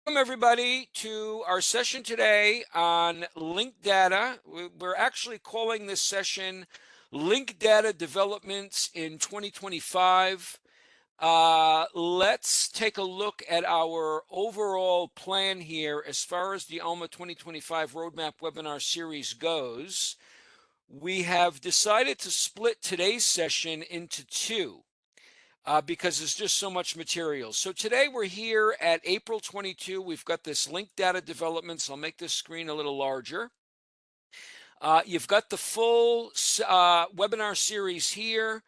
Welcome everybody to our session today on linked data. We're actually calling this session Linked Data Developments in 2025. Let's take a look at our overall plan here as far as the ALMA 2025 Roadmap Webinar Series goes. We have decided to split today's session into two. Because there's just so much material. So today we're here at April 22. We've got this linked data developments. I'll make this screen a little larger. You've got the full webinar series here.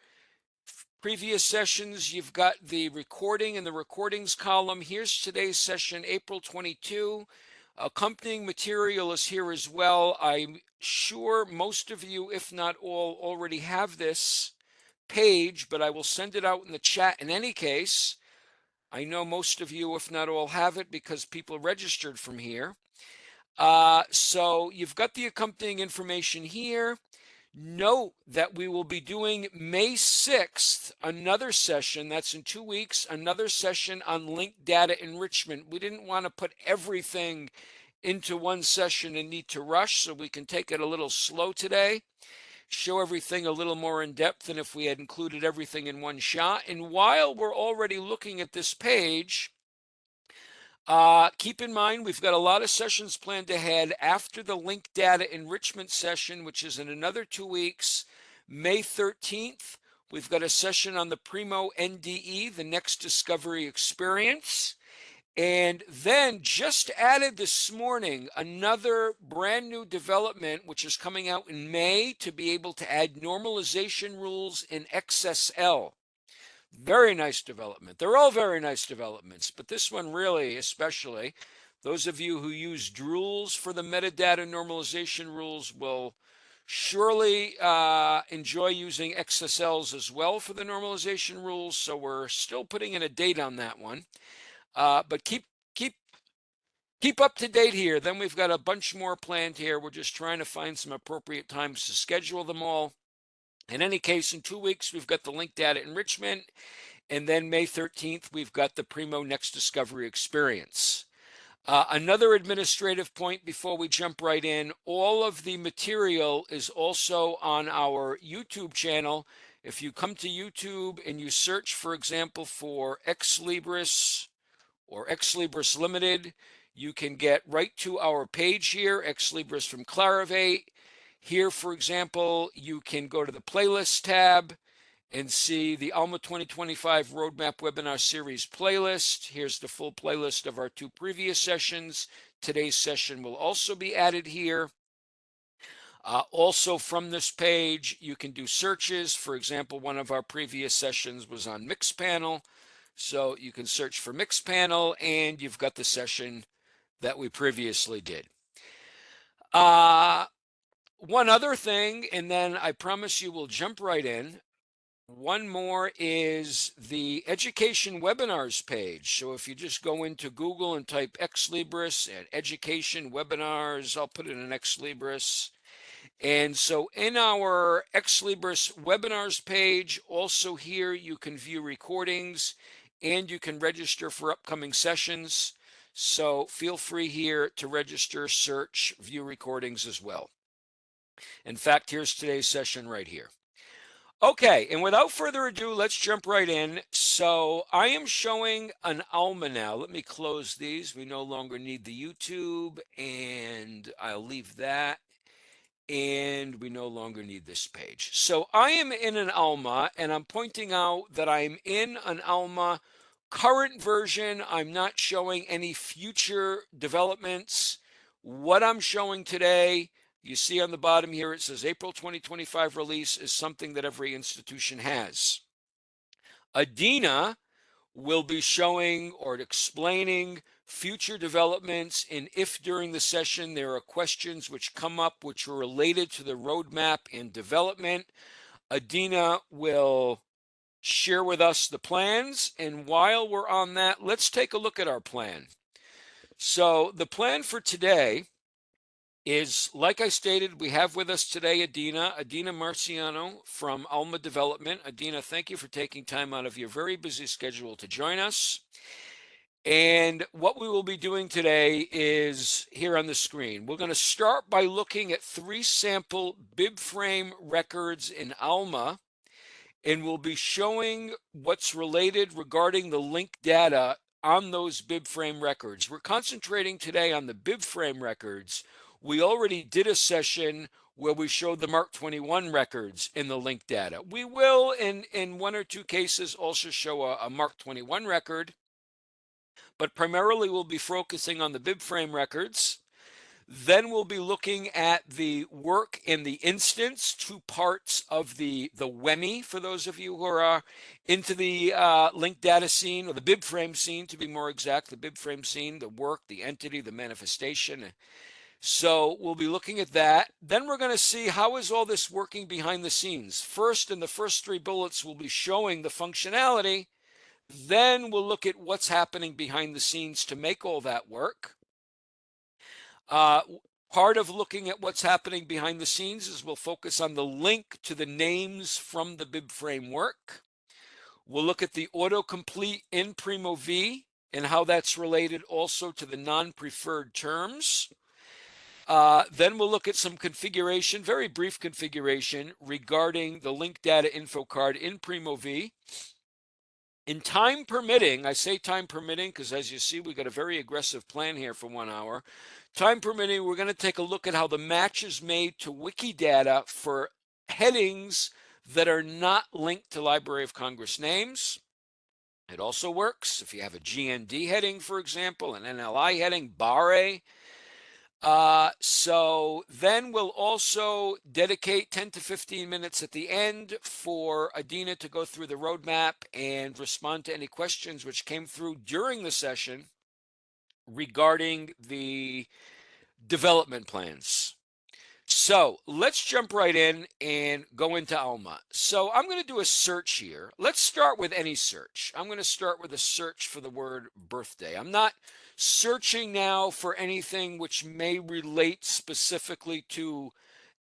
Previous sessions, you've got the recording and the recordings column. Here's today's session, April 22. Accompanying material is here as well. I'm sure most of you, if not all, already have this page, but I will send it out in the chat in any case. I know most of you, if not all, have it because people registered from here. So you've got the accompanying information here. Note that we will be doing May 6th, another session, that's in 2 weeks, another session on linked data enrichment. We didn't want to put everything into one session and need to rush, so we can take it a little slow today. Show everything a little more in depth than if we had included everything in one shot. And while we're already looking at this page, keep in mind we've got a lot of sessions planned ahead after the linked data enrichment session, which is in another 2 weeks. May 13th, we've got a session on the Primo NDE, the Next Discovery Experience. And then just added this morning, another brand new development, which is coming out in May to be able to add normalization rules in XSL. Very nice development. They're all very nice developments, but this one really, especially, those of you who use drools for the metadata normalization rules will surely enjoy using XSLs as well for the normalization rules. So we're still putting in a date on that one. But keep up to date here. Then we've got a bunch more planned here. We're just trying to find some appropriate times to schedule them all. In any case, in 2 weeks, we've got the linked data enrichment. And then May 13th, we've got the Primo Next Discovery Experience. Another administrative point before we jump right in, all of the material is also on our YouTube channel. If you come to YouTube and you search, for example, for Ex Libris or Ex Libris Limited, you can get right to our page here, Ex Libris from Clarivate. Here, for example, you can go to the playlist tab and see the ALMA 2025 Roadmap Webinar Series playlist. Here's the full playlist of our 2 previous sessions. Today's session will also be added here. Also from this page, you can do searches. For example, one of our previous sessions was on Mixpanel. So you can search for Mixpanel, and you've got the session that we previously did. One other thing, and then I promise you we'll jump right in. One more is the education webinars page. So if you just go into Google and type Ex Libris and education webinars, I'll put it in Ex Libris. And so in our Ex Libris webinars page, also here you can view recordings and you can register for upcoming sessions. So feel free here to register, search, view recordings as well. In fact, here's today's session right here. Okay, and without further ado, let's jump right in. So I am showing an ALMA now. Let me close these. We no longer need the YouTube, and I'll leave that. And we no longer need this page. So I am in an ALMA, and I'm pointing out that I'm in an ALMA current version. I'm not showing any future developments. What I'm showing today, you see on the bottom here, it says April 2025 release is something that every institution has. Adina will be showing or explaining future developments, and if during the session there are questions which come up which are related to the roadmap and development, Adina will share with us the plans. And while we're on that, let's take a look at our plan. So the plan for today is, like I stated, we have with us today Adina Marciano from ALMA Development. Adina, thank you for taking time out of your very busy schedule to join us. And what we will be doing today is here on the screen. We're going to start by looking at 3 sample Bibframe records in Alma, and we'll be showing what's related regarding the link data on those Bibframe records. We're concentrating today on the Bibframe records. We already did a session where we showed the Mark 21 records in the link data. We will, in 1 or 2 cases, also show a Mark 21 record, but primarily we'll be focusing on the Bibframe records. Then we'll be looking at the work in the instance, 2 parts of the WEMI, for those of you who are into the linked data scene, or the Bibframe scene to be more exact, the Bibframe scene, the work, the entity, the manifestation. So we'll be looking at that. Then we're going to see how is all this working behind the scenes. First, in the first 3 bullets, we'll be showing the functionality. Then we'll look at what's happening behind the scenes to make all that work. Uh, Part of looking at what's happening behind the scenes is we'll focus on the link to the names from the Bibframe work. We'll look at the autocomplete in Primo VE and how that's related also to the non-preferred terms. Then we'll look at some configuration, very brief configuration, regarding the link data info card in Primo VE. In time permitting, I say time permitting because as you see, we got a very aggressive plan here for 1 hour. Time permitting, we're going to take a look at how the match is made to Wikidata for headings that are not linked to Library of Congress names. It also works if you have a GND heading, for example, an NLI heading, BARE. So then we'll also dedicate 10 to 15 minutes at the end for Adina to go through the roadmap and respond to any questions which came through during the session regarding the development plans. So let's jump right in and go into Alma. So I'm going to do a search here. Let's start with any search. I'm going to start with a search for the word birthday. I'm not searching now for anything which may relate specifically to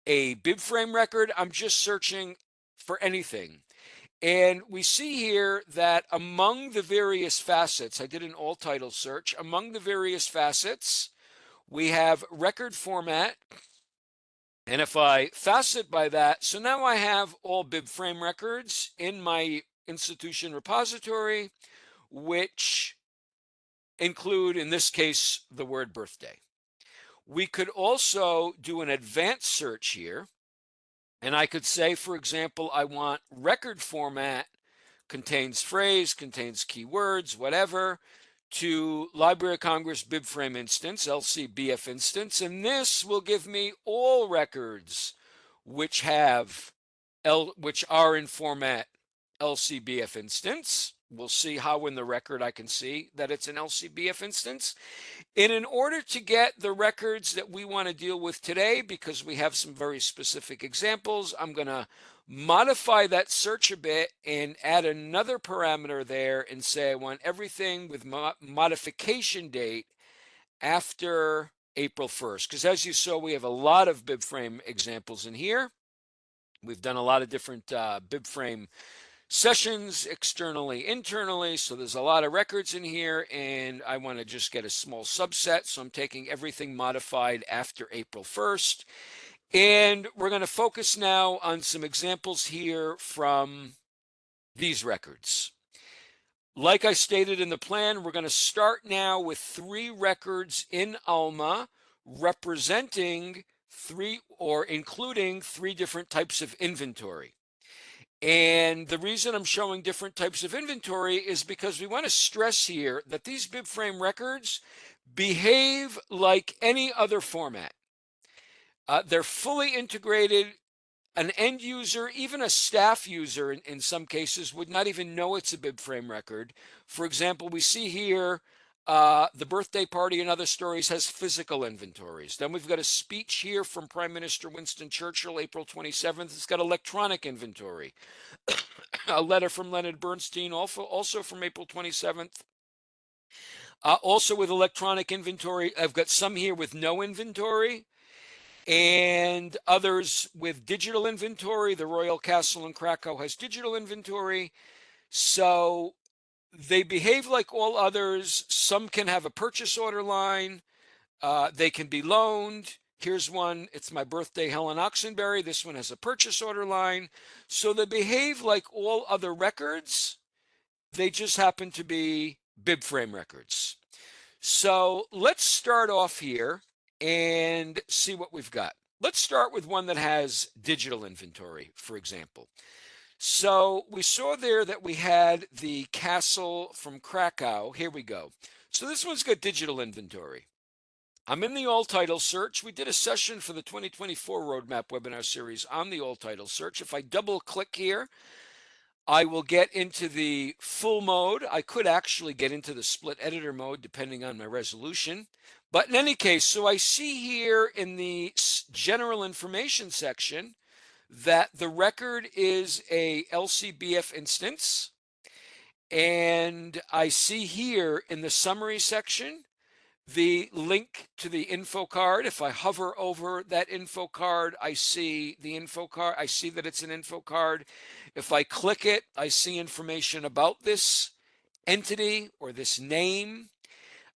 a Bibframe record. I'm just searching for anything. And we see here that among the various facets, I did an all title search, among the various facets, we have record format. And if I facet by that, so now I have all Bibframe records in my institution repository, which include, in this case, the word birthday. We could also do an advanced search here. And I could say, for example, I want record format contains phrase, contains keywords, whatever, to Library of Congress Bibframe instance, LCBF instance, and this will give me all records which which are in format LCBF instance. We'll see how in the record I can see that it's an LCBF instance. And in order to get the records that we want to deal with today, because we have some very specific examples, I'm going to modify that search a bit and add another parameter there and say I want everything with modification date after April 1st. Because as you saw, we have a lot of Bibframe examples in here. We've done a lot of different Bibframe sessions externally, internally. So there's a lot of records in here, and I want to just get a small subset. So I'm taking everything modified after April 1st. And we're going to focus now on some examples here from these records. Like I stated in the plan, we're going to start now with 3 records in Alma representing 3 or including 3 different types of inventory. And the reason I'm showing different types of inventory is because we want to stress here that these Bibframe records behave like any other format. They're fully integrated. An end user, even a staff user in some cases, would not even know it's a Bibframe record. For example, we see here the birthday party and other stories has physical inventories. Then we've got a speech here from Prime Minister Winston Churchill, April 27th. It's got electronic inventory. A letter from Leonard Bernstein, also from April 27th. Also with electronic inventory, I've got some here with no inventory and others with digital inventory. The Royal Castle in Krakow has digital inventory. So They behave like all others. Some can have a purchase order line. They can be loaned. Here's one. It's my birthday, Helen Oxenberry. This one has a purchase order line. So they behave like all other records. They just happen to be Bibframe records. So let's start off here and see what we've got. Let's start with one that has digital inventory, for example. So we saw there that we had the castle from Krakow. Here we go. So this one's got digital inventory. I'm in the all title search. We did a session for the 2024 Roadmap webinar series on the all title search. If I double click here, I will get into the full mode. I could actually get into the split editor mode depending on my resolution. But in any case, so I see here in the general information section that the record is a LCBF instance. And I see here in the summary section the link to the info card. If I hover over that info card, I see the info card. I see that it's an info card. If I click it, I see information about this entity or this name.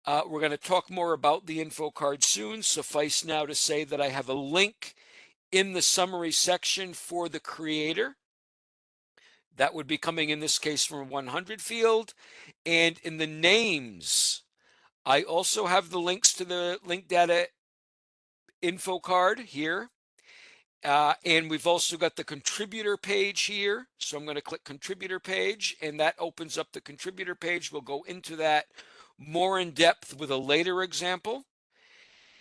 We're going to talk more about the info card soon. Suffice now to say that I have a link in the summary section for the creator. That would be coming in this case from 100 field. And in the names, I also have the links to the link data info card here. And we've also got the contributor page here. So I'm going to click contributor page, and that opens up the contributor page. We'll go into that more in depth with a later example.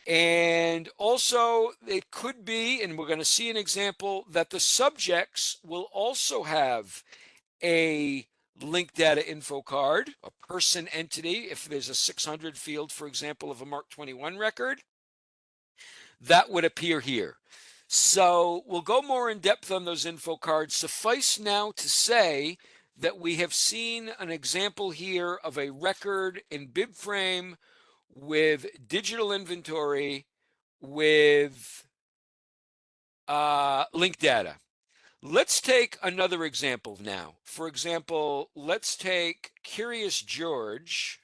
And also it could be, and we're going to see an example, that the subjects will also have a link data info card, a person entity. If there's a 600 field, for example, of a Mark 21 record, that would appear here. So we'll go more in depth on those info cards. Suffice now to say that we have seen an example here of a record in Bibframe with digital inventory with link data. Let's take another example now. For example, let's take Curious George.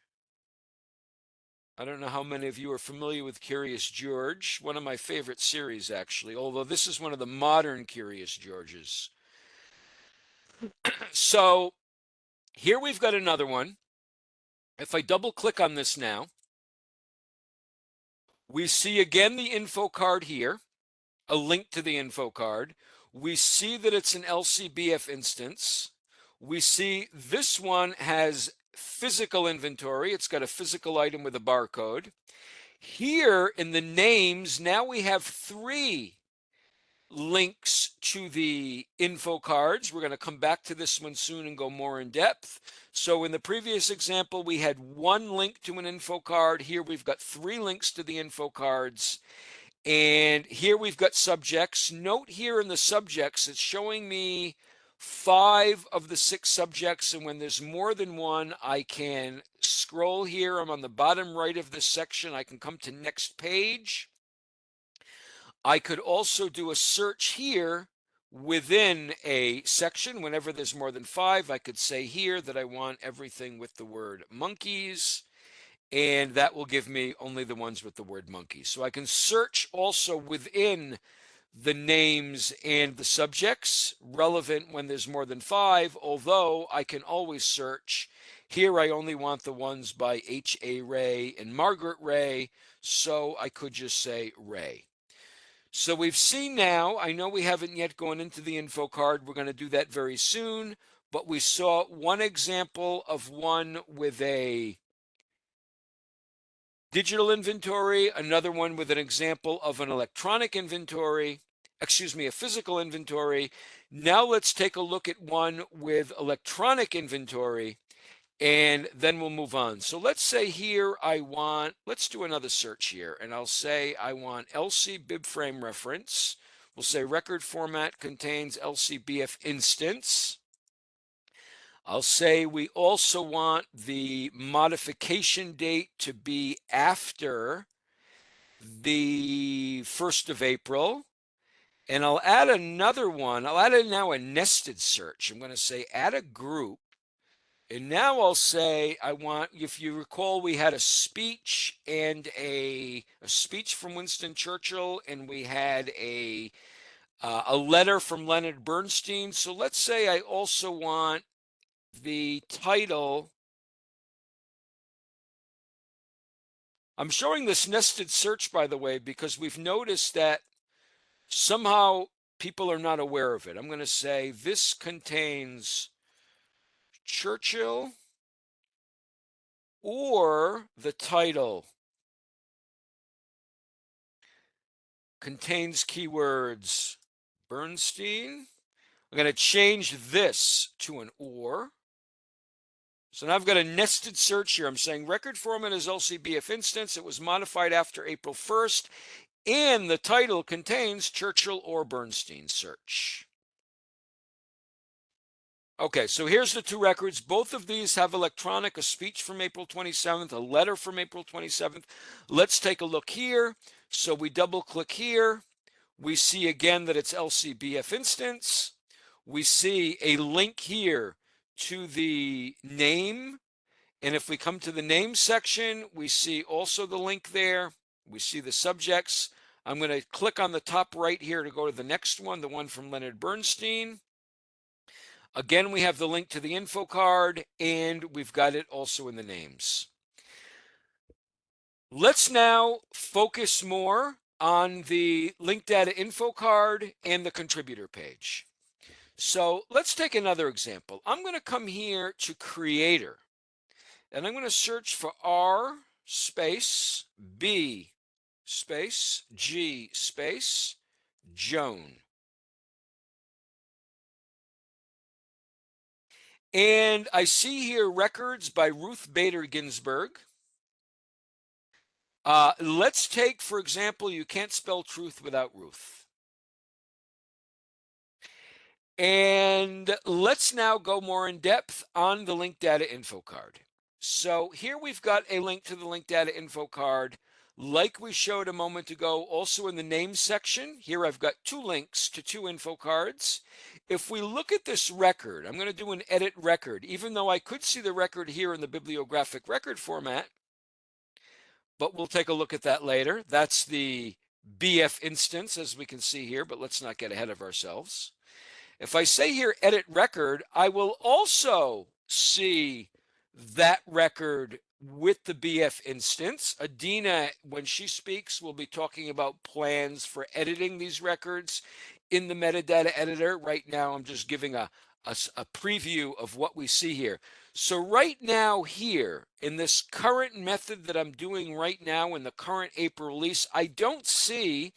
I don't know how many of you are familiar with Curious George, one of my favorite series, actually, although this is one of the modern Curious Georges. So here we've got another one. If I double click on this now, we see again the info card here, a link to the info card. We see that it's an LCBF instance. We see this one has physical inventory. It's got a physical item with a barcode. Here in the names, now we have 3 links to the info cards. We're going to come back to this one soon and go more in depth. So in the previous example, we had 1 link to an info card. Here we've got 3 links to the info cards. And here we've got subjects. Note here in the subjects, it's showing me 5 of the 6 subjects. And when there's more than one, I can scroll here. I'm on the bottom right of this section. I can come to next page. I could also do a search here within a section. Whenever there's more than 5, I could say here that I want everything with the word monkeys, and that will give me only the ones with the word monkey. So I can search also within the names and the subjects relevant when there's more than 5, although I can always search. Here I only want the ones by H.A. Ray and Margaret Ray, so I could just say Ray. So we've seen now, I know we haven't yet gone into the info card. We're going to do that very soon, but we saw one example of one with a digital inventory, another one with an example of an electronic inventory, a physical inventory. Now let's take a look at one with electronic inventory, and then we'll move on. So let's say here let's do another search here, and I'll say I want LC Bibframe reference. We'll say record format contains LCBF instance. I'll say we also want the modification date to be after the 1st of April. And I'll add another one. I'll add now a nested search. I'm going to say add a group And now I'll say I want, if you recall, we had a speech and a speech from Winston Churchill, and we had a letter from Leonard Bernstein. So let's say I also want the title. I'm showing this nested search, by the way, because we've noticed that somehow people are not aware of it. I'm going to say this contains Churchill or the title contains keywords Bernstein. I'm going to change this to an or. So now I've got a nested search here. I'm saying record format is LCBF instance. It was modified after April 1st, and the title contains Churchill or Bernstein search. Okay, so here's the two records. Both of these have electronic, a speech from April 27th, a letter from April 27th. Let's take a look here. So we double click here. We see again that it's LCBF instance. We see a link here to the name. And if we come to the name section, we see also the link there. We see the subjects. I'm going to click on the top right here to go to the next one, the one from Leonard Bernstein. Again, we have the link to the info card, and we've got it also in the names. Let's now focus more on the link data info card and the contributor page. So let's take another example. I'm going to come here to creator, and I'm going to search for R space B space G space Joan. And I see here records by Ruth Bader Ginsburg. Let's take, for example, You Can't Spell Truth Without Ruth. And let's now go more in depth on the link data info card. So here we've got a link to the link data info card, like we showed a moment ago, also in the name section. Here I've got two links to two info cards. If we look at this record, I'm going to do an edit record, even though I could see the record here in the bibliographic record format, but we'll take a look at that later. That's the BF instance, as we can see here, but let's not get ahead of ourselves. If I say here edit record, I will also see that record with the BF instance. Adina, when she speaks, will be talking about plans for editing these records in the metadata editor. Right now, I'm just giving a preview of what we see here. So right now here, in this current method that I'm doing right now in the current April release, I don't see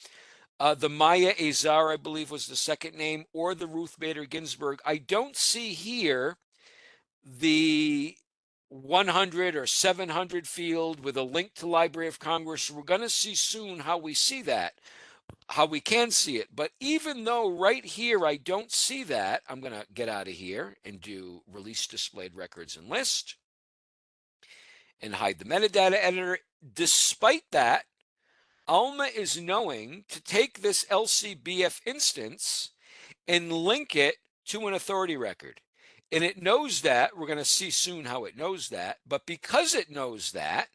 the Maya Azar, I believe was the second name, or the Ruth Bader Ginsburg. I don't see here the 100 or 700 field with a link to Library of Congress. We're going to see soon how we see that, how we can see it. But even though right here I don't see that, I'm going to get out of here and do Release Displayed Records and List and hide the metadata editor. Despite that, Alma is knowing to take this LCBF instance and link it to an authority record. And it knows that. We're going to see soon how it knows that. But because it knows that,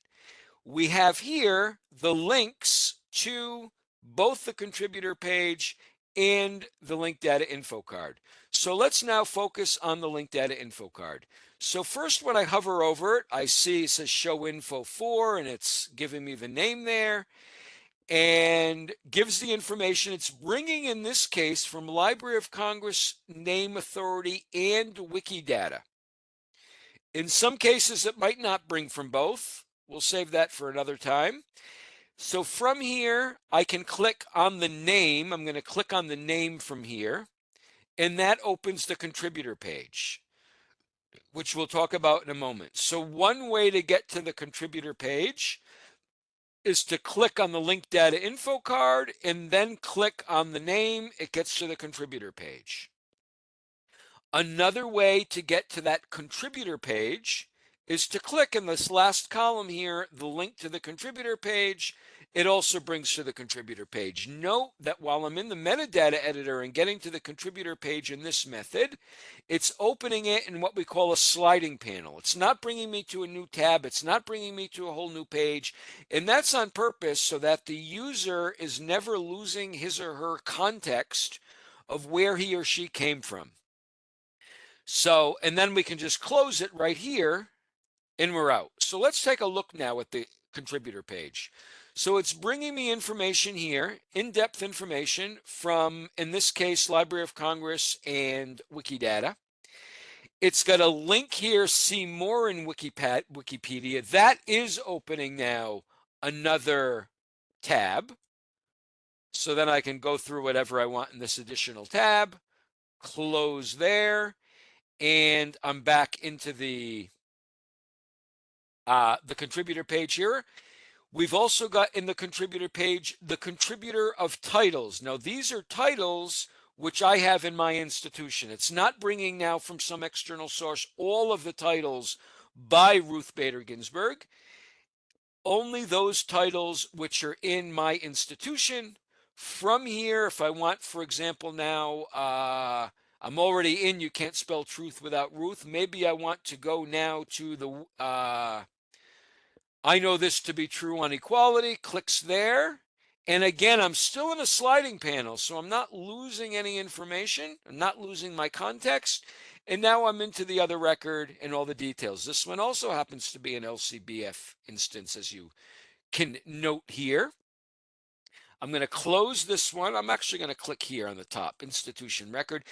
we have here the links to both the contributor page and the link data info card. So let's now focus on the link data info card. So first, when I hover over it, I see it says show info 4, and it's giving me the name there and gives the information. It's bringing, in this case, from Library of Congress, name authority, and Wikidata. In some cases, it might not bring from both. We'll save that for another time. So from here, I can click on the name. I'm going to click on the name from here, and that opens the contributor page, which we'll talk about in a moment. So one way to get to the contributor page is to click on the link data info card and then click on the name. It gets to the contributor page. Another way to get to that contributor page is to click in this last column here, the link to the contributor page. It also brings to the contributor page. Note that while I'm in the metadata editor and getting to the contributor page in this method, it's opening it in what we call a sliding panel. It's not bringing me to a new tab. It's not bringing me to a whole new page. And that's on purpose so that the user is never losing his or her context of where he or she came from. So, and then we can just close it right here and we're out. So let's take a look now at the contributor page. So it's bringing me information here, in-depth information from, in this case, Library of Congress and Wikidata. It's got a link here, see more in Wikipedia. That is opening now another tab. So then I can go through whatever I want in this additional tab, close there, and I'm back into the contributor page here. We've also got in the contributor page the contributor of titles. Now, these are titles which I have in my institution. It's not bringing now from some external source all of the titles by Ruth Bader Ginsburg, only those titles which are in my institution. From here, if I want, for example, now I'm already in You Can't Spell Truth Without Ruth. Maybe I want to go now to the I know this to be true on equality, clicks there. And again, I'm still in a sliding panel, so I'm not losing any information. I'm not losing my context. And now I'm into the other record and all the details. This one also happens to be an LCBF instance, as you can note here. I'm going to close this one. I'm actually going to click here on the top, institution record.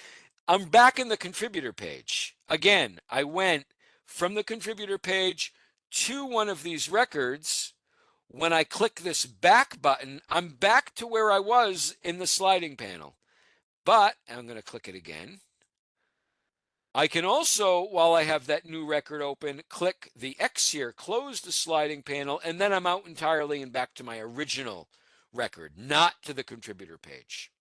I'm back in the contributor page. Again, I went from the contributor page to one of these records. When I click this back button, I'm back to where I was in the sliding panel. But I'm going to click it again. I can also, while I have that new record open, click the X here, close the sliding panel, and then I'm out entirely and back to my original record, not to the contributor page.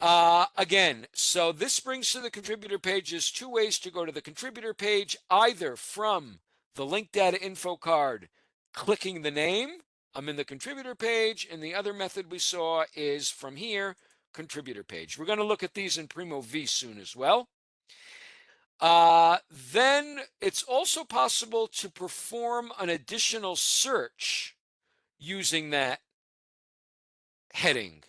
Again, so this brings to the contributor page. There's two ways to go to the contributor page, either from the link data info card, clicking the name. I'm in the contributor page, and the other method we saw is from here, contributor page. We're going to look at these in Primo VE soon as well. Then it's also possible to perform an additional search using that heading.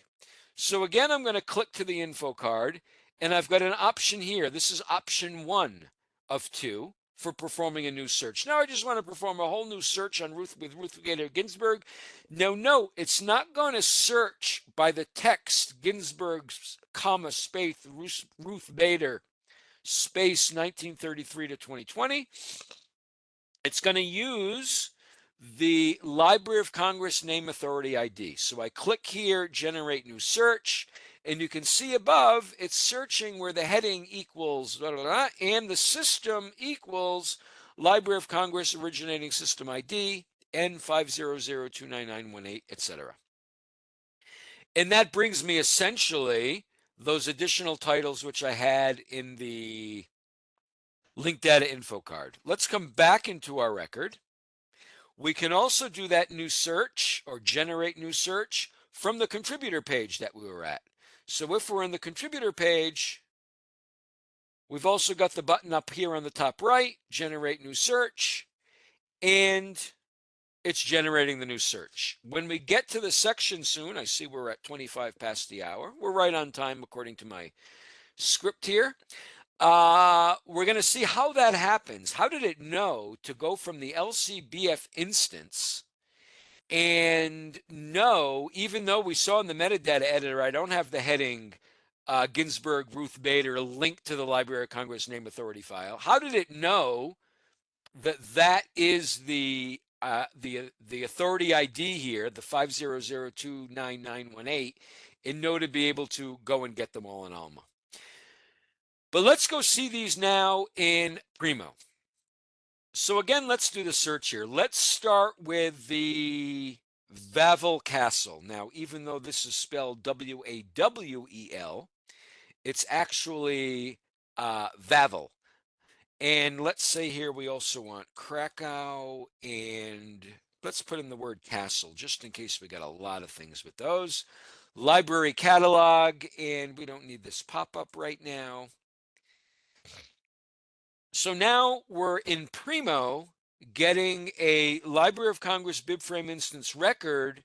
So again, I'm going to click to the info card, and I've got an option here. This is option 1 of 2 for performing a new search. Now I just want to perform a whole new search on Ruth Bader Ginsburg. Now note, it's not going to search by the text Ginsburg's comma space Ruth Bader space 1933 to 2020. It's going to use the Library of Congress Name Authority ID. So I click here, generate new search, and you can see above it's searching where the heading equals blah, blah, blah, and the system equals Library of Congress Originating System ID N500299918, etc. And that brings me essentially those additional titles which I had in the link data info card. Let's come back into our record. We can also do that new search or generate new search from the contributor page that we were at. So if we're in the contributor page, we've also got the button up here on the top right, generate new search, and it's generating the new search. When we get to the section soon, I see we're at 25 past the hour. We're right on time according to my script here. We're going to see how that happens. How did it know to go from the LCBF instance and know, even though we saw in the metadata editor, I don't have the heading Ginsburg, Ruth Bader, linked to the Library of Congress Name Authority file. How did it know that that is the authority ID here, the 500299918, and know to be able to go and get them all in Alma? But let's go see these now in Primo. So again, let's do the search here. Let's start with the Wawel Castle. Now, even though this is spelled W-A-W-E-L, it's actually Wawel. And let's say here we also want Krakow, and let's put in the word castle just in case we got a lot of things with those. Library catalog, and we don't need this pop-up right now. So now we're in Primo getting a Library of Congress Bibframe instance record,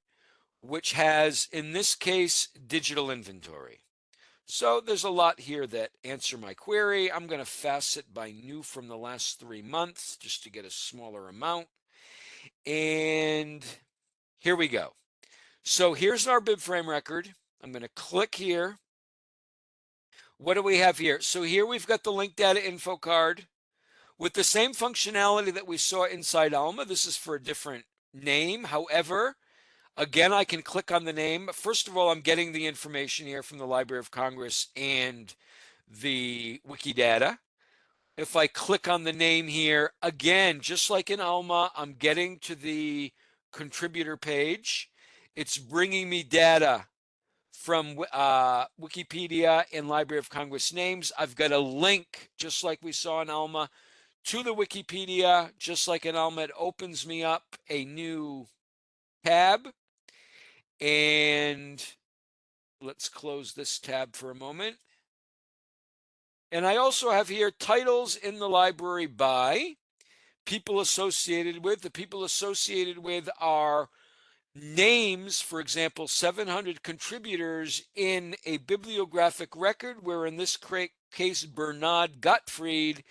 which has, in this case, digital inventory. So there's a lot here that answer my query. I'm going to facet by new from the last 3 months just to get a smaller amount. And here we go. So here's our Bibframe record. I'm going to click here. What do we have here? So here we've got the link data info card with the same functionality that we saw inside Alma. This is for a different name. However, again, I can click on the name. First of all, I'm getting the information here from the Library of Congress and the Wikidata. If I click on the name here, again, just like in Alma, I'm getting to the contributor page. It's bringing me data from Wikipedia and Library of Congress names. I've got a link, just like we saw in Alma, to the Wikipedia. Just like in Alma, it opens me up a new tab. And let's close this tab for a moment. And I also have here titles in the library by people associated with. The people associated with are names, for example, 700 contributors in a bibliographic record, where in this case, Bernard Gottfried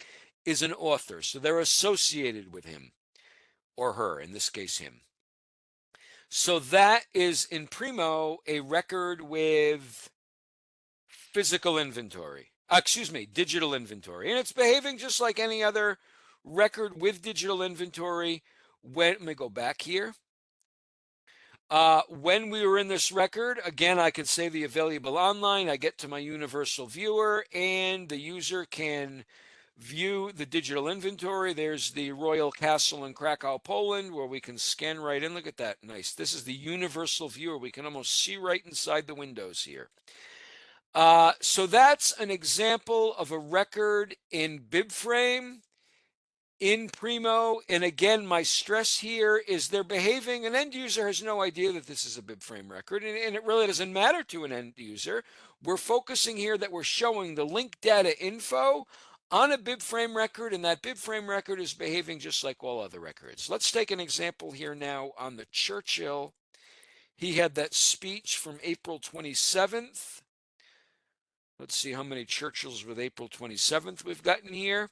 is an author. So they're associated with him or her, in this case, him. So that is in Primo a record with physical inventory. Excuse me, digital inventory. And it's behaving just like any other record with digital inventory. Let me go back here. When we were in this record, again, I could say the available online. I get to my universal viewer, and the user can view the digital inventory. There's the Royal Castle in Krakow, Poland, where we can scan right in. Look at that. Nice. This is the universal viewer. We can almost see right inside the windows here. So that's an example of a record in Bibframe, in Primo. And again, my stress here is they're behaving. An end user has no idea that this is a Bibframe record, and it really doesn't matter to an end user. We're focusing here that we're showing the link data info on a Bibframe record, and that Bibframe record is behaving just like all other records. Let's take an example here now on the Churchill. He had that speech from April 27th. Let's see how many Churchills with April 27th we've gotten here.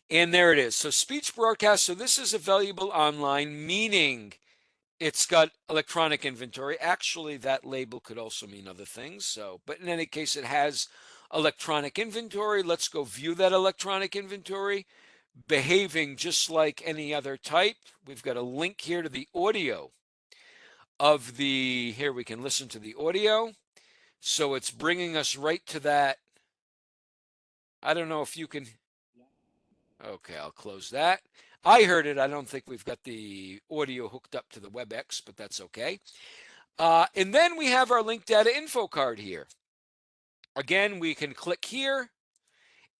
And there it is. So speech broadcast. So this is available online, meaning it's got electronic inventory. Actually, that label could also mean other things. So, but in any case, it has electronic inventory. Let's go view that electronic inventory, behaving just like any other type. We've got a link here to the audio of the, here we can listen to the audio. So it's bringing us right to that. I don't know if you can. Okay, I'll close that. I heard it. I don't think we've got the audio hooked up to the WebEx, but that's okay. And then we have our link data info card here. Again, we can click here,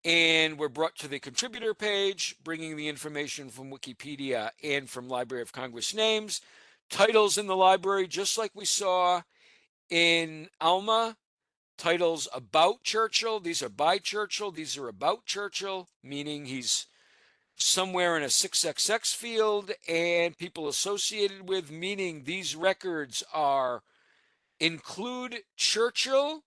and we're brought to the contributor page, bringing the information from Wikipedia and from Library of Congress names, titles in the library, just like we saw in Alma. Titles about Churchill. These are by Churchill. These are about Churchill, meaning he's somewhere in a 6XX field, and people associated with, meaning these records are include Churchill,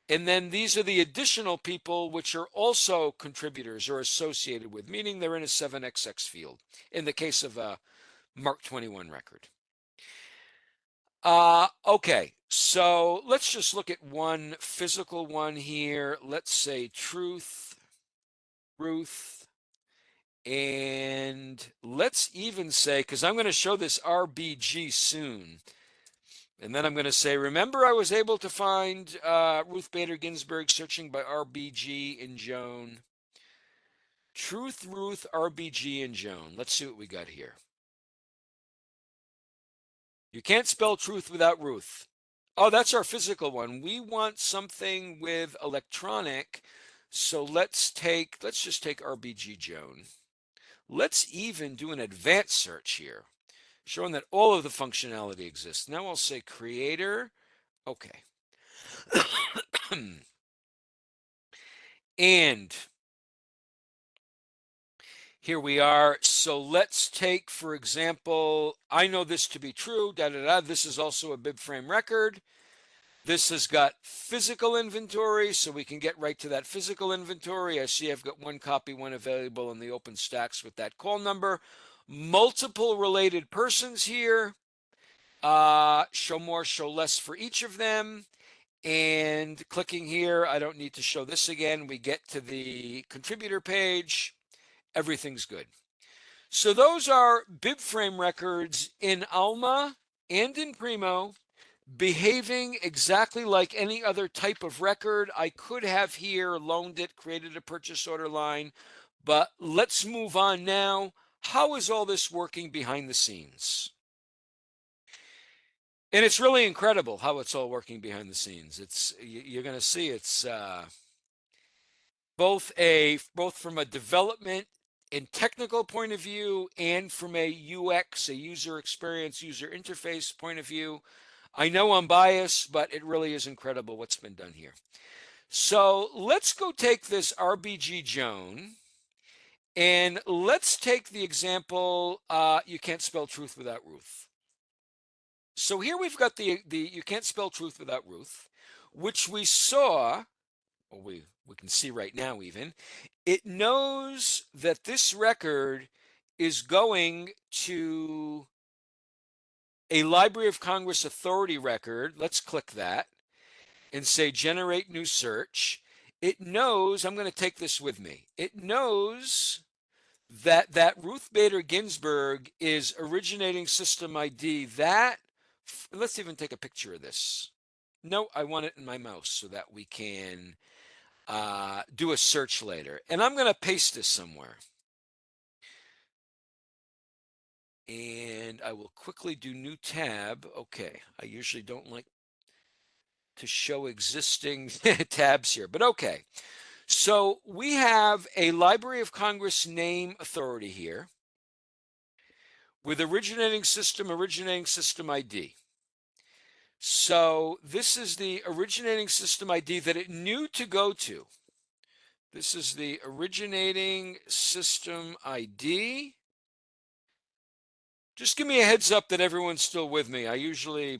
and then these are the additional people which are also contributors or associated with, meaning they're in a 7XX field in the case of a Mark 21 record. Okay, so let's just look at one physical one here. Let's say Truth, Ruth, and let's even say, because I'm going to show this RBG soon, and then I'm going to say, remember I was able to find Ruth Bader Ginsburg searching by RBG and Joan. Truth, Ruth, RBG, and Joan. Let's see what we got here. You can't spell truth without Ruth. Oh, that's our physical one. We want something with electronic. So let's just take RBG Joan. Let's even do an advanced search here, showing that all of the functionality exists. Now I'll say creator. Okay. And here we are. So let's take, for example, I know this to be true. Da da da. This is also a Bibframe record. This has got physical inventory, so we can get right to that physical inventory. I see I've got one copy, one available in the open stacks with that call number. Multiple related persons here. Show more, show less for each of them. And clicking here, I don't need to show this again. We get to the contributor page. Everything's good. So those are Bibframe records in Alma and in Primo, behaving exactly like any other type of record. I could have here loaned it, created a purchase order line, but let's move on now. How is all this working behind the scenes? And it's really incredible how it's all working behind the scenes. You're going to see it's both from a development and technical point of view and from a UX, a user experience, user interface point of view. I know I'm biased, but it really is incredible what's been done here. So let's go take this RBG Joan and let's take the example, you can't spell truth without Ruth. So here we've got the you can't spell truth without Ruth, which we saw, or we can see right now even. It knows that this record is going to a Library of Congress authority record. Let's click that and say generate new search. It knows, I'm going to take this with me. It knows that Ruth Bader Ginsburg is originating system ID. That, let's even take a picture of this. No, I want it in my mouse so that we can do a search later. And I'm going to paste this somewhere. And I will quickly do new tab. Okay, I usually don't like to show existing tabs here, but okay. So we have a Library of Congress name authority here with originating system ID. So this is the originating system ID that it knew to go to. This is the originating system ID. Just give me a heads up that everyone's still with me. I usually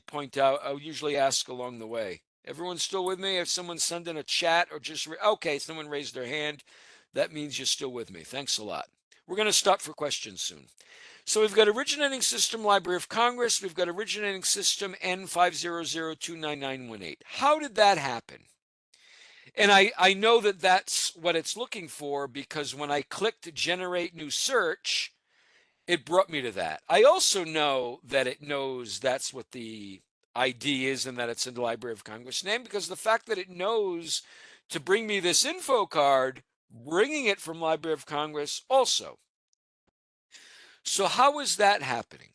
ask along the way. Everyone's still with me? If someone sent in a chat or okay, someone raised their hand. That means you're still with me. Thanks a lot. We're going to stop for questions soon. So we've got originating system Library of Congress. We've got originating system N500299918. How did that happen? And I know that that's what it's looking for because when I clicked generate new search, it brought me to that. I also know that it knows that's what the ID is and that it's in the Library of Congress name because the fact that it knows to bring me this info card, bringing it from Library of Congress also. So how is that happening?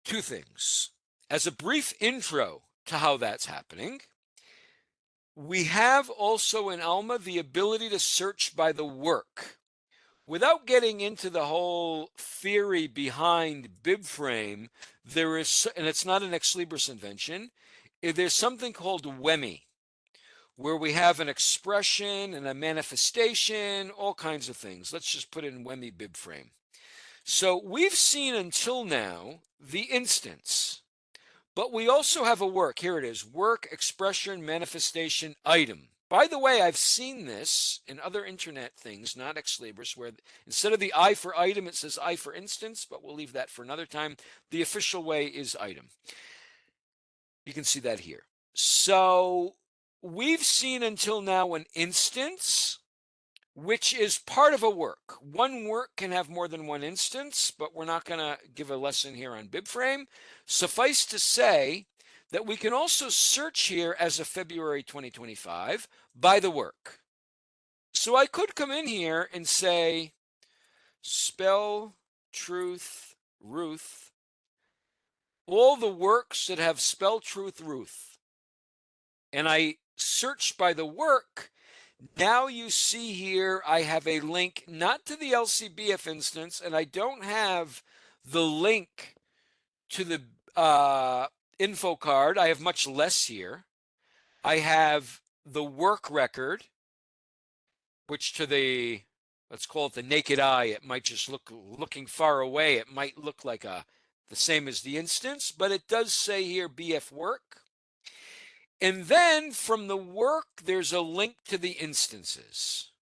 Two things. As a brief intro to how that's happening, we have also in Alma the ability to search by the work. Without getting into the whole theory behind Bibframe, there is, and it's not an Ex Libris invention, there's something called WEMI, where we have an expression and a manifestation, all kinds of things. Let's just put it in WEMI Bibframe. So we've seen until now the instance, but we also have a work. Here it is, work, expression, manifestation, item. By the way, I've seen this in other internet things, not Ex Libris, where instead of the I for item, it says I for instance, but we'll leave that for another time. The official way is item. You can see that here. So we've seen until now an instance, which is part of a work. One work can have more than one instance, but we're not going to give a lesson here on Bibframe. Suffice to say that we can also search here as of February 2025 by the work. So I could come in here and say, spell truth Ruth, all the works that have spell truth Ruth. And I search by the work, now you see here I have a link not to the LCBF instance, and I don't have the link to the info card. I have much less here. I have the work record, which to the, let's call it the naked eye, it might just looking far away, it might look like the same as the instance, but it does say here BF work. And then from the work, there's a link to the instances.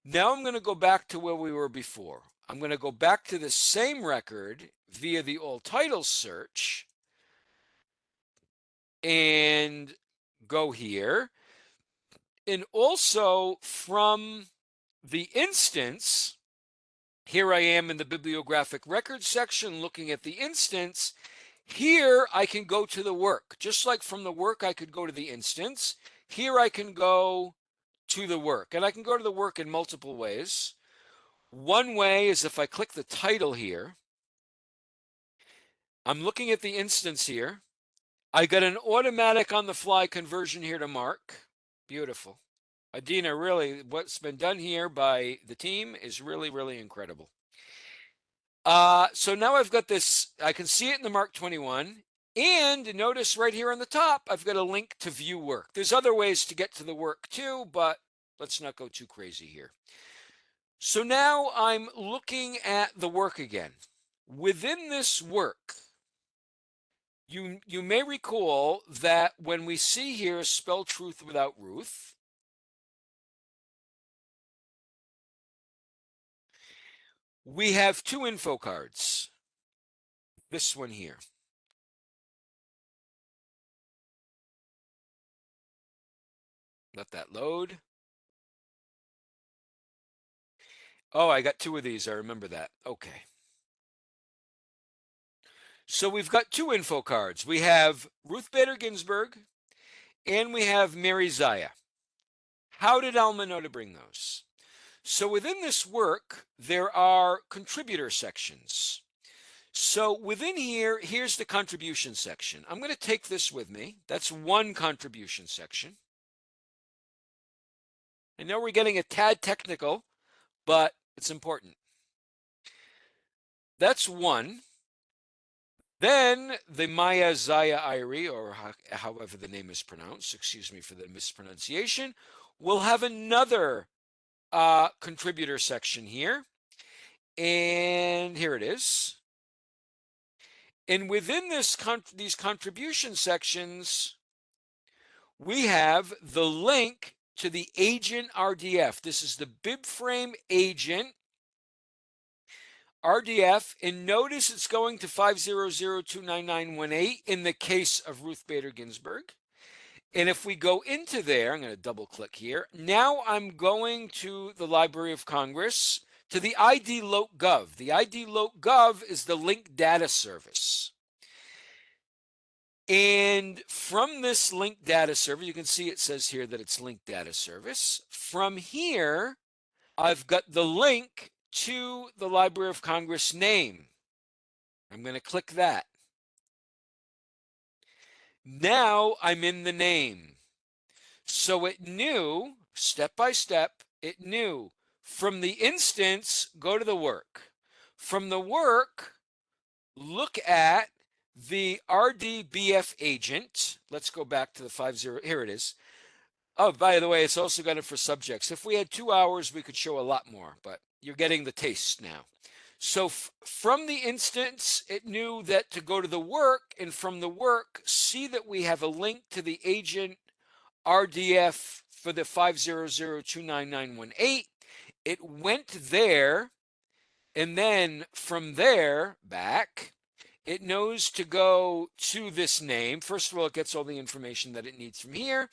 Now I'm going to go back to where we were before. I'm going to go back to the same record via the all titles search and go here. And also from the instance, here I am in the bibliographic records section looking at the instance. Here I can go to the work. Just like from the work I could go to the instance, here I can go to the work. And I can go to the work in multiple ways. One way is if I click the title here, I'm looking at the instance here. I got an automatic on the fly conversion here to Mark. Beautiful. Adina, really, what's been done here by the team is really, really incredible. So now I've got this, I can see it in the Mark 21. And notice right here on the top, I've got a link to view work. There's other ways to get to the work too, but let's not go too crazy here. So now I'm looking at the work again. Within this work, you may recall that when we see here spell truth without Ruth, we have two info cards. This one here. Let that load. Oh, I got two of these. I remember that. Okay. So we've got two info cards. We have Ruth Bader Ginsburg and we have Mary Zaya. How did Alma know to bring those? So within this work, there are contributor sections. So within here, here's the contribution section. I'm going to take this with me. That's one contribution section. I know we're getting a tad technical, but it's important. That's one. Then the Maya Zaya Irie, or however the name is pronounced, excuse me for the mispronunciation, will have another contributor section here. And here it is. And within these contribution sections, we have the link to the agent RDF. This is the Bibframe agent RDF, and notice it's going to 500-29918 in the case of Ruth Bader Ginsburg. And if we go into there, I'm going to double click here. Now I'm going to the Library of Congress to the ID.Gov. The ID.Gov is the link data service. And from this link data service, you can see it says here that it's link data service. From here, I've got the link to the Library of Congress name. I'm going to click that. Now I'm in the name. So it knew, step by step, it knew from the instance, go to the work. From the work, look at the RDBF agent. Let's go back to the 50. Here it is. Oh, by the way, it's also got it for subjects. If we had 2 hours, we could show a lot more, but you're getting the taste now. So from the instance, it knew that to go to the work, and from the work, see that we have a link to the agent RDF for the 500-29918. It went there, and then from there back, it knows to go to this name. First of all, it gets all the information that it needs from here.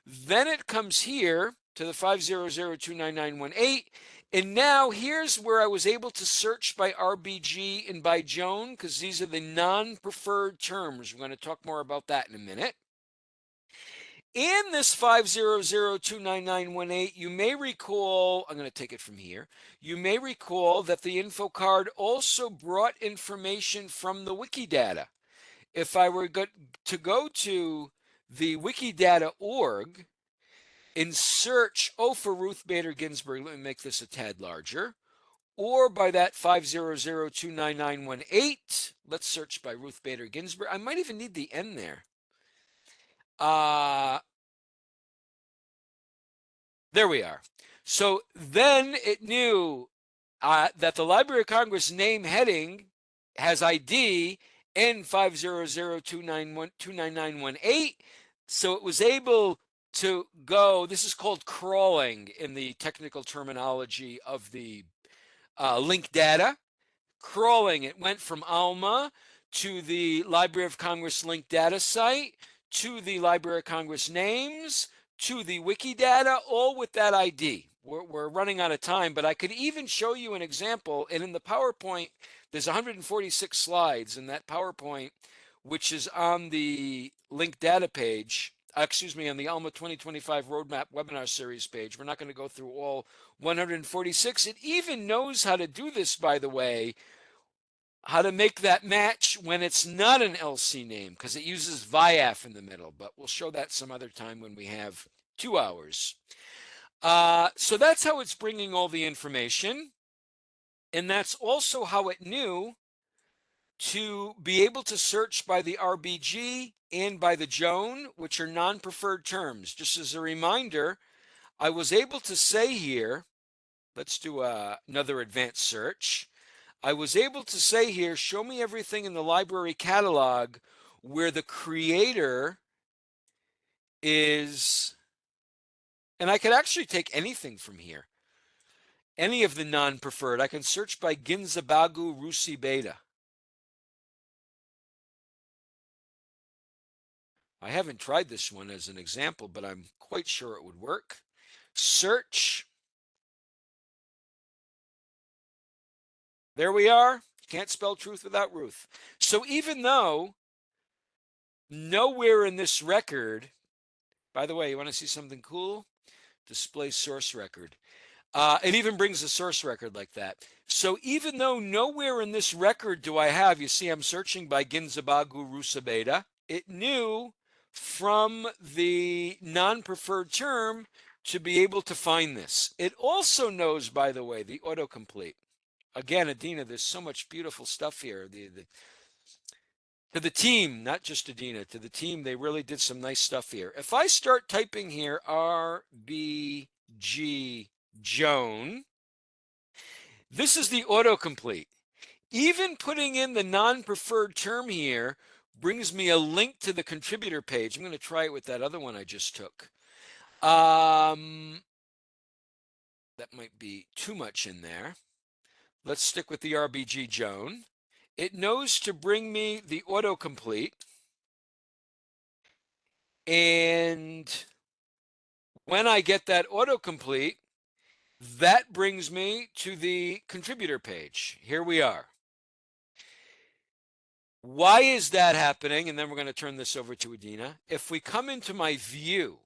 Then it comes here to the 500-29918. And now here's where I was able to search by RBG and by Joan, because these are the non-preferred terms. We're going to talk more about that in a minute. In this 500-29918, you may recall, I'm going to take it from here, you may recall that the info card also brought information from the Wikidata. If I were to go to the wikidata.org and search, oh, for Ruth Bader Ginsburg. Let me make this a tad larger. Or by that 500-29918. Let's search by Ruth Bader Ginsburg. I might even need the N there. There we are. So then it knew that the Library of Congress name heading has ID N500-29918. So it was able to go, this is called crawling in the technical terminology of the link data. Crawling, it went from Alma to the Library of Congress linked data site, to the Library of Congress names, to the Wikidata, all with that ID. We're running out of time, but I could even show you an example. And in the PowerPoint, there's 146 slides in that PowerPoint, which is on the linked data page. Excuse me, on the Alma 2025 Roadmap webinar series page. We're not going to go through all 146. It even knows how to do this, by the way, how to make that match when it's not an LC name, because it uses VIAF in the middle, but we'll show that some other time when we have 2 hours. So that's how it's bringing all the information. And that's also how it knew to be able to search by the RBG and by the Joan, which are non-preferred terms. Just as a reminder, I was able to say here, let's do another advanced search. I was able to say here, show me everything in the library catalog where the creator is, and I could actually take anything from here, any of the non-preferred. I can search by Ginzabagu Rusi Beta. I haven't tried this one as an example, but I'm quite sure it would work. Search. There we are. Can't spell truth without Ruth. So even though nowhere in this record, by the way, you want to see something cool? Display source record. It even brings a source record like that. So even though nowhere in this record do I have, you see I'm searching by Ginzabagu Rusabeda, it knew from the non-preferred term to be able to find this. It also knows, by the way, the autocomplete. Again, Adina, there's so much beautiful stuff here. To the team, not just Adina, to the team, they really did some nice stuff here. If I start typing here RBG Joan, this is the autocomplete. Even putting in the non-preferred term here brings me a link to the contributor page. I'm going to try it with that other one I just took. That might be too much in there. Let's stick with the RBG Joan. It knows to bring me the autocomplete. And when I get that autocomplete, that brings me to the contributor page. Here we are. Why is that happening? And then we're going to turn this over to Adina. If we come into my view,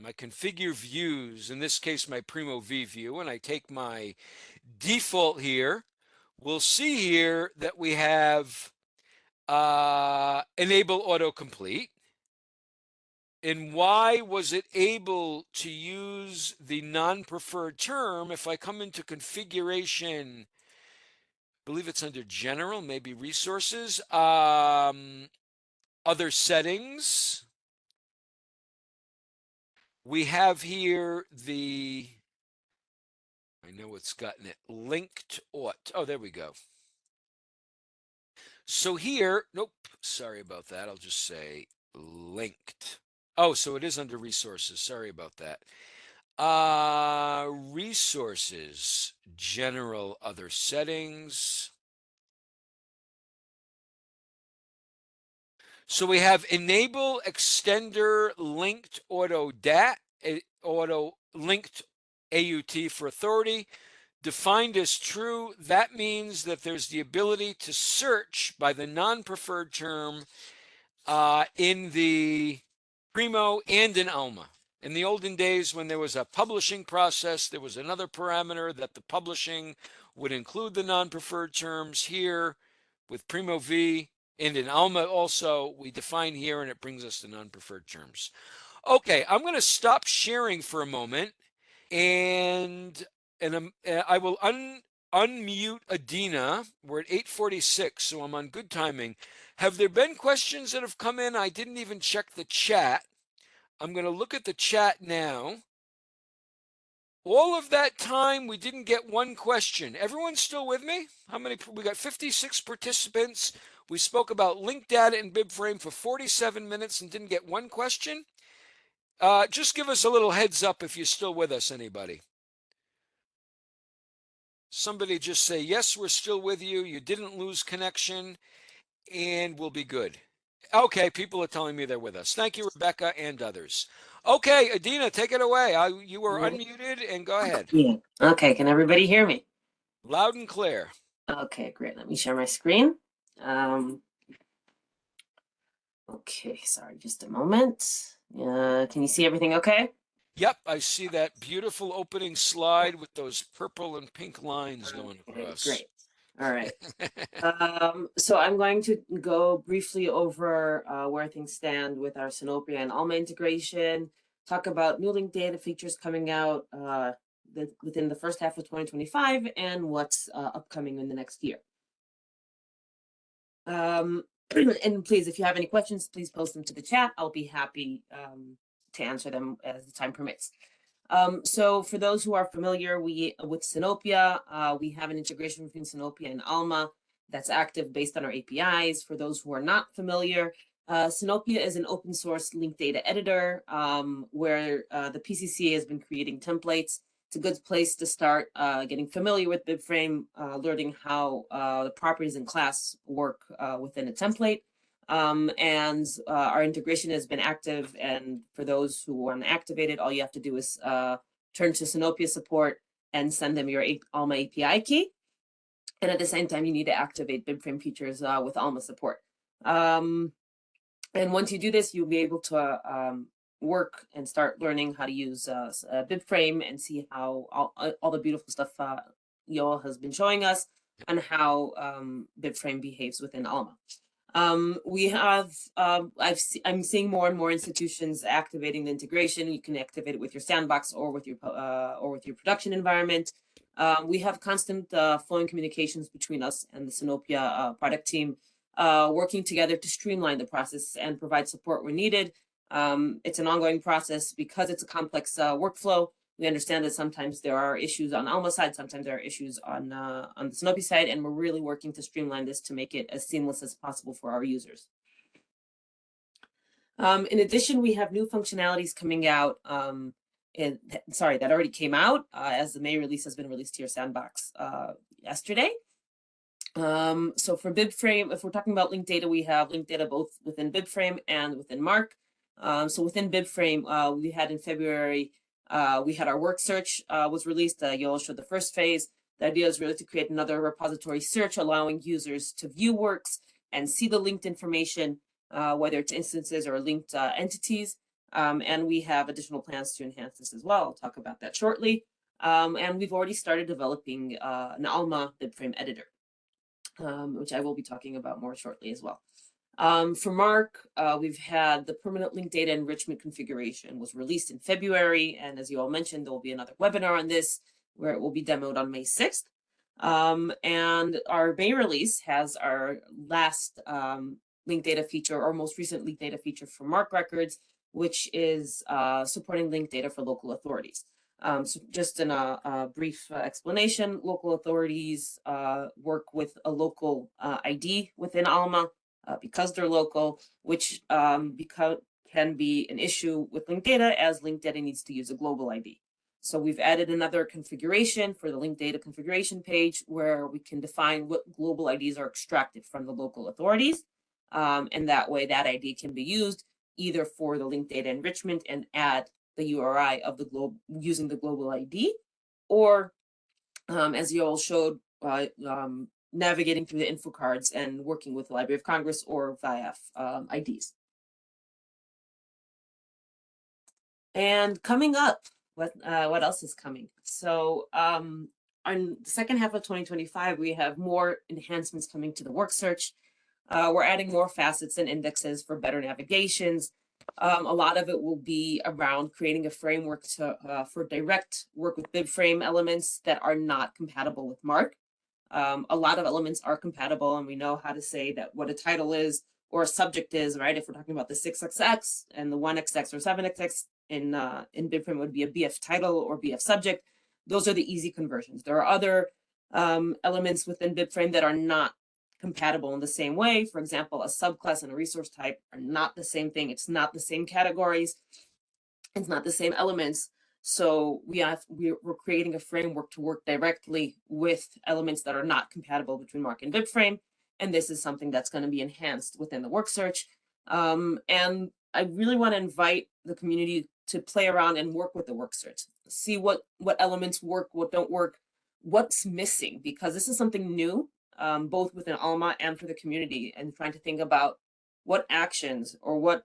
my configure views, in this case, my Primo VE view, and I take my default here, we'll see here that we have enable autocomplete. And why was it able to use the non-preferred term? If I come into configuration, I believe it's under general, maybe resources, other settings. We have here the, I know it's gotten it, linked aught. Oh, there we go. So here, nope, sorry about that. I'll just say linked. Oh, so it is under resources. Sorry about that. Resources, general, other settings. So we have enable extender linked auto linked AUT for authority. Defined as true, that means that there's the ability to search by the non-preferred term in the Primo and in Alma. In the olden days, when there was a publishing process, there was another parameter that the publishing would include the non-preferred terms. Here, with Primo VE, And in Alma also, we define here and it brings us to non-preferred terms. Okay, I'm going to stop sharing for a moment and I will unmute Adina. We're at 8:46, so I'm on good timing. Have there been questions that have come in? I didn't even check the chat. I'm going to look at the chat now. All of that time, we didn't get one question. Everyone still with me? How many? We got 56 participants. We spoke about link data in Bibframe for 47 minutes and didn't get one question. Just give us a little heads up if you're still with us, anybody. Somebody just say, yes, we're still with you. You didn't lose connection, and we'll be good. Okay, people are telling me they're with us. Thank you, Rebecca and others. Okay, Adina, take it away. You were unmuted, and go ahead. Yeah. Okay, can everybody hear me? Loud and clear. Okay, great. Let me share my screen. Okay, sorry, just a moment. Can you see everything okay? Yep, I see that beautiful opening slide with those purple and pink lines going across. Great. All right. So I'm going to go briefly over where things stand with our Sinopia and Alma integration, talk about new link data features coming out within the first half of 2025 and what's upcoming in the next year. And please, if you have any questions, please post them to the chat. I'll be happy to answer them as the time permits. So for those who are familiar with Sinopia, we have an integration between Sinopia and Alma that's active based on our APIs. For those who are not familiar, Sinopia is an open source link data editor where the PCC has been creating templates. It's a good place to start getting familiar with Bibframe, learning how the properties and class work within a template. And our integration has been active. And for those who want to activate it, all you have to do is turn to Sinopia support and send them your Alma API key. And at the same time, you need to activate Bibframe features with Alma support. And once you do this, you'll be able to work and start learning how to use Bibframe and see how all the beautiful stuff Yoel has been showing us and how Bibframe behaves within Alma. We have, I'm seeing more and more institutions activating the integration. You can activate it with your sandbox or with your production environment. We have constant flowing communications between us and the Sinopia product team, working together to streamline the process and provide support where needed. It's an ongoing process because it's a complex workflow. We understand that sometimes there are issues on Alma's side, sometimes there are issues on the Sinopia side, and we're really working to streamline this to make it as seamless as possible for our users. In addition, we have new functionalities coming out. That already came out as the May release has been released to your sandbox yesterday. So for Bibframe, if we're talking about linked data, we have linked data both within Bibframe and within Mark. So within Bibframe, we had in February, we had our work search was released. Yoel showed the first phase. The idea is really to create another repository search, allowing users to view works and see the linked information, whether it's instances or linked entities. And we have additional plans to enhance this as well. I'll talk about that shortly. And we've already started developing an Alma Bibframe editor, which I will be talking about more shortly as well. For Mark, we've had the permanent link data enrichment configuration was released in February. And as you all mentioned, there will be another webinar on this where it will be demoed on May 6th. And our May release has our last link data feature or most recent link data feature for Mark records, which is supporting link data for local authorities. So just in a brief explanation, local authorities work with a local ID within Alma because they're local, which can be an issue with linked data as linked data needs to use a global ID. So we've added another configuration for the linked data configuration page where we can define what global IDs are extracted from the local authorities. And that way that ID can be used either for the linked data enrichment and add the URI of the globe using the global ID, or as you all showed, navigating through the info cards and working with the Library of Congress or via IDs. And coming up, what else is coming? So on the second half of 2025, we have more enhancements coming to the work search. We're adding more facets and indexes for better navigations. A lot of it will be around creating a framework for direct work with Bibframe elements that are not compatible with Mark. A lot of elements are compatible, and we know how to say that what a title is or a subject is, right? If we're talking about the 6xx and the 1xx or 7xx in Bibframe would be a BF title or BF subject. Those are the easy conversions. There are other elements within Bibframe that are not compatible in the same way. For example, a subclass and a resource type are not the same thing. It's not the same categories. It's not the same elements. So we're creating a framework to work directly with elements that are not compatible between Mark and Bibframe. And this is something that's going to be enhanced within the work search. And I really want to invite the community to play around and work with the work search, see what elements work, what don't work, what's missing, because this is something new, both within Alma and for the community, and trying to think about what actions or what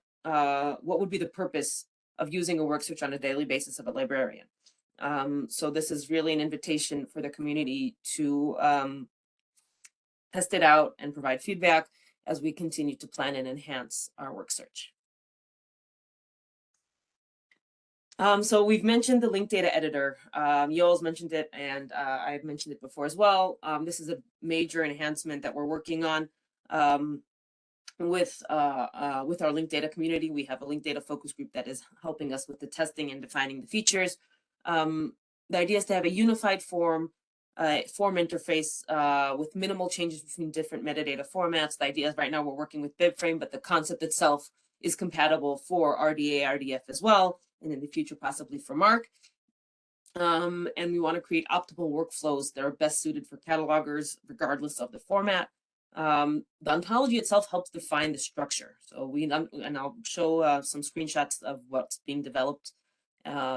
would be the purpose of using a work search on a daily basis of a librarian. So this is really an invitation for the community to test it out and provide feedback as we continue to plan and enhance our work search. So we've mentioned the linked data editor. Yoel's mentioned it, and I've mentioned it before as well. This is a major enhancement that we're working on with our linked data community. We have a linked data focus group that is helping us with the testing and defining the features. The idea is to have a unified form interface with minimal changes between different metadata formats. The idea is right now we're working with Bibframe, but the concept itself is compatible for RDA, RDF as well, and in the future possibly for Mark. And we want to create optimal workflows that are best suited for catalogers, regardless of the format. The ontology itself helps define the structure. So and I'll show some screenshots of what's being developed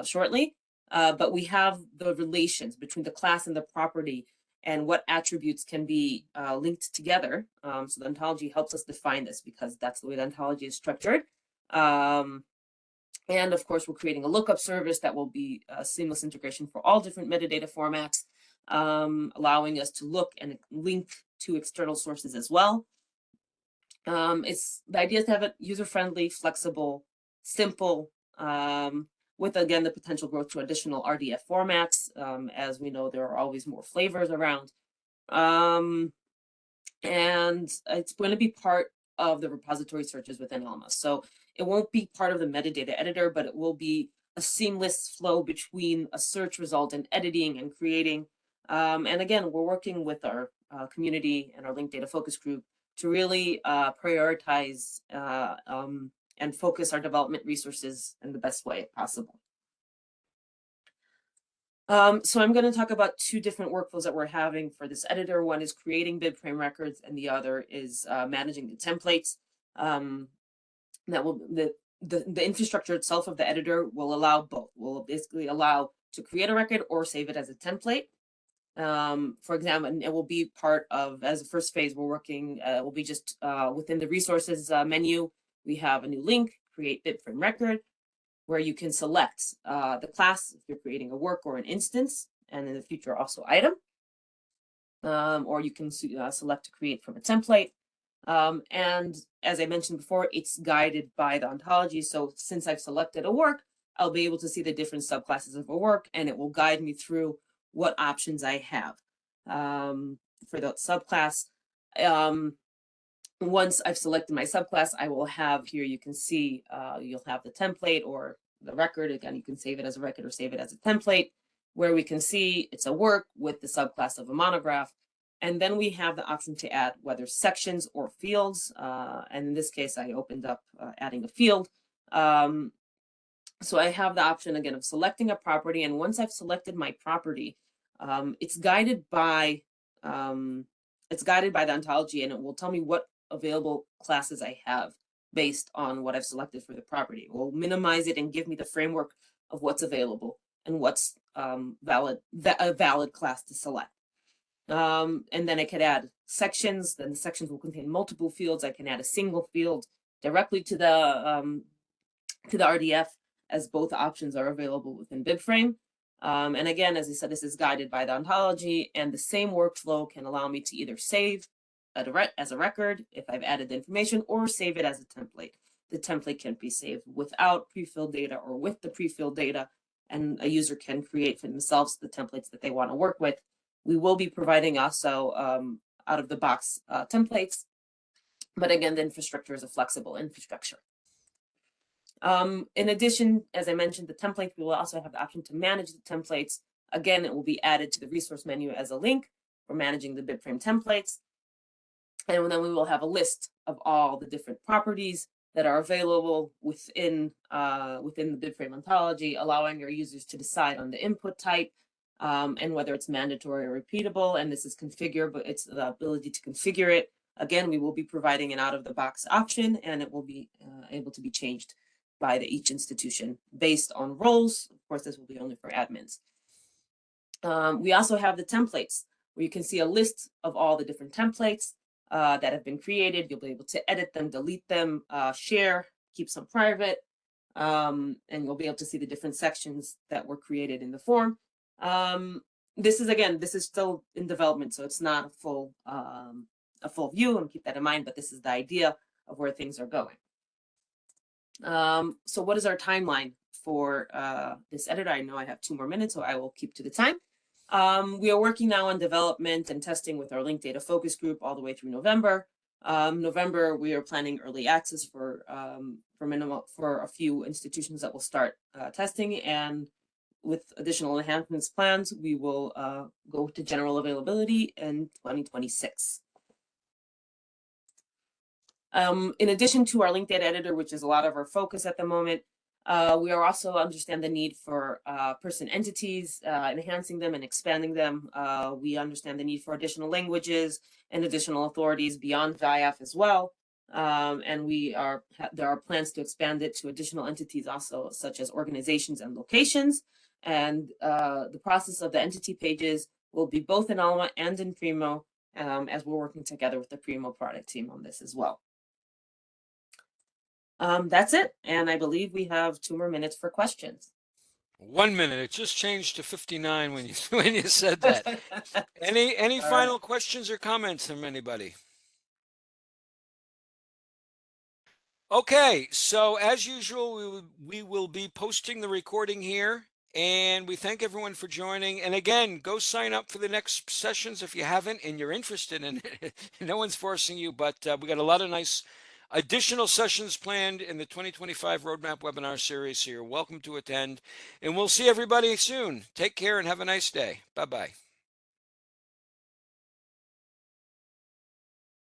shortly. But we have the relations between the class and the property and what attributes can be linked together. So the ontology helps us define this because that's the way the ontology is structured. And of course, we're creating a lookup service that will be a seamless integration for all different metadata formats, allowing us to look and link to external sources as well. The idea is to have it user-friendly, flexible, simple, with again the potential growth to additional RDF formats. As we know, there are always more flavors around. And it's going to be part of the repository searches within Alma. So it won't be part of the metadata editor, but it will be a seamless flow between a search result and editing and creating. And again, we're working with our community and our linked data focus group to really prioritize and focus our development resources in the best way possible. So I'm going to talk about two different workflows that we're having for this editor. One is creating Bibframe records, and the other is managing the templates. The infrastructure itself of the editor will allow both. Will basically allow to create a record or save it as a template. For example, it will be part of, as a first phase, we're working, will be just within the resources menu. We have a new link, create Bibframe record, where you can select the class if you're creating a work or an instance, and in the future also item. Or you can select to create from a template. And as I mentioned before, it's guided by the ontology. So since I've selected a work, I'll be able to see the different subclasses of a work, and it will guide me through what options I have for the subclass. Once I've selected my subclass, I will have here, you can see, you'll have the template or the record. Again, you can save it as a record or save it as a template, where we can see it's a work with the subclass of a monograph. And then we have the option to add whether sections or fields. And in this case, I opened up adding a field. So I have the option again of selecting a property. And once I've selected my property, it's guided by the ontology, and it will tell me what available classes I have based on what I've selected for the property. It will minimize it and give me the framework of what's available and what's a valid class to select. And then I could add sections. Then the sections will contain multiple fields. I can add a single field directly to the RDF, as both options are available within Bibframe. And again, as I said, this is guided by the ontology, and the same workflow can allow me to either save as a record if I've added the information, or save it as a template. The template can be saved without pre-filled data or with the pre-filled data, and a user can create for themselves the templates that they want to work with. We will be providing also out-of-the-box templates, but again, the infrastructure is a flexible infrastructure. In addition, as I mentioned, the template, we will also have the option to manage the templates. Again, it will be added to the resource menu as a link for managing the Bibframe templates. And then we will have a list of all the different properties that are available within the Bibframe ontology, allowing your users to decide on the input type and whether it's mandatory or repeatable. And this is configure, but it's the ability to configure it. Again, we will be providing an out-of-the-box option, and it will be able to be changed by each institution based on roles. Of course, this will be only for admins. We also have the templates, where you can see a list of all the different templates that have been created. You'll be able to edit them, delete them, share, keep some private, and you'll be able to see the different sections that were created in the form. This is still in development, so it's not a full view, and keep that in mind, but this is the idea of where things are going. So what is our timeline for this editor? I know I have 2 more minutes, so I will keep to the time. We are working now on development and testing with our linked data focus group all the way through November. November, we are planning early access for a few institutions that will start testing, and with additional enhancements plans, we will go to general availability in 2026. In addition to our linked data editor, which is a lot of our focus at the moment, we are also understand the need for person entities, enhancing them and expanding them. We understand the need for additional languages and additional authorities beyond VIAF as well. And there are plans to expand it to additional entities also, such as organizations and locations. And the process of the entity pages will be both in Alma and in Primo, as we're working together with the Primo product team on this as well. That's it, and I believe we have 2 more minutes for questions. 1 minute. It just changed to 59 when you said that. Any final questions or comments from anybody? Okay, so as usual, we will be posting the recording here, and we thank everyone for joining. And again, go sign up for the next sessions if you haven't and you're interested in it. No one's forcing you, but we got a lot of nice additional sessions planned in the 2025 Roadmap webinar series, so you're welcome to attend. And we'll see everybody soon. Take care and have a nice day. Bye-bye.